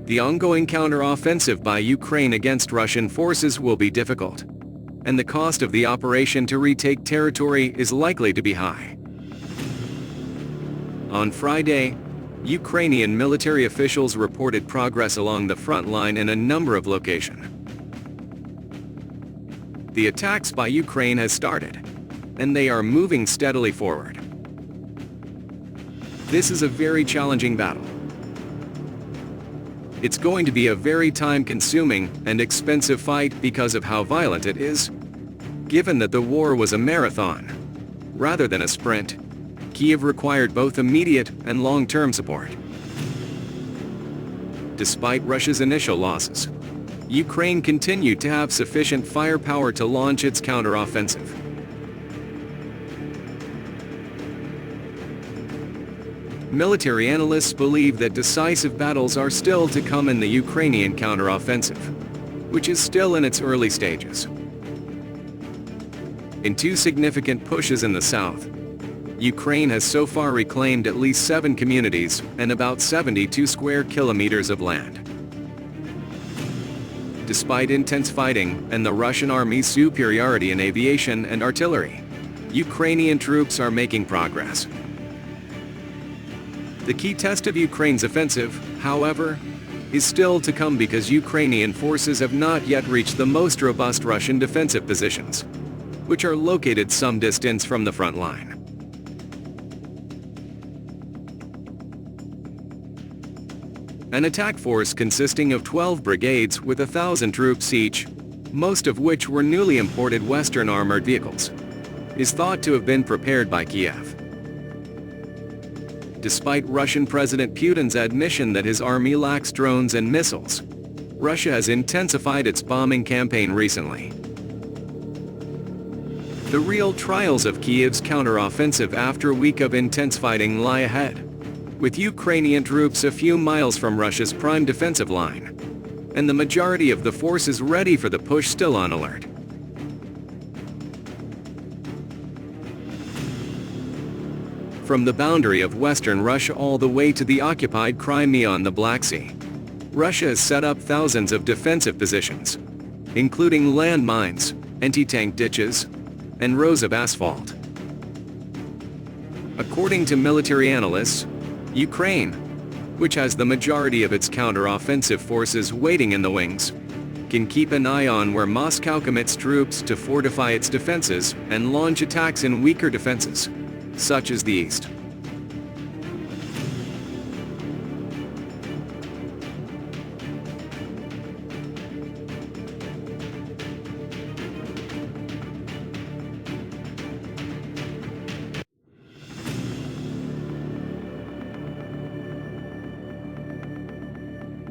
The ongoing counter-offensive by Ukraine against Russian forces will be difficult, and the cost of the operation to retake territory is likely to be high. On Friday, Ukrainian military officials reported progress along the front line in a number of locations. The attacks by Ukraine has started, and they are moving steadily forward. This is a very challenging battle. It's going to be a very time-consuming and expensive fight because of how violent it is. Given that the war was a marathon, rather than a sprint, Kyiv required both immediate and long-term support. Despite Russia's initial losses, Ukraine continued to have sufficient firepower to launch its counter-offensive. Military analysts believe that decisive battles are still to come in the Ukrainian counter-offensive, which is still in its early stages. In two significant pushes in the south, Ukraine has so far reclaimed at least 7 communities and about 72 square kilometers of land. Despite intense fighting and the Russian army's superiority in aviation and artillery, Ukrainian troops are making progress. The key test of Ukraine's offensive, however, is still to come because Ukrainian forces have not yet reached the most robust Russian defensive positions, which are located some distance from the front line. An attack force consisting of 12 brigades with 1,000 troops each, most of which were newly imported Western armored vehicles, is thought to have been prepared by Kiev. Despite Russian President Putin's admission that his army lacks drones and missiles, Russia has intensified its bombing campaign recently. The real trials of Kiev's counter-offensive after a week of intense fighting lie ahead, with Ukrainian troops a few miles from Russia's prime defensive line, and the majority of the forces ready for the push still on alert. From the boundary of western Russia all the way to the occupied Crimea on the Black Sea, Russia has set up thousands of defensive positions, including landmines, anti-tank ditches, and rows of asphalt. According to military analysts, Ukraine, which has the majority of its counter-offensive forces waiting in the wings, can keep an eye on where Moscow commits troops to fortify its defenses and launch attacks in weaker defenses, such as the east.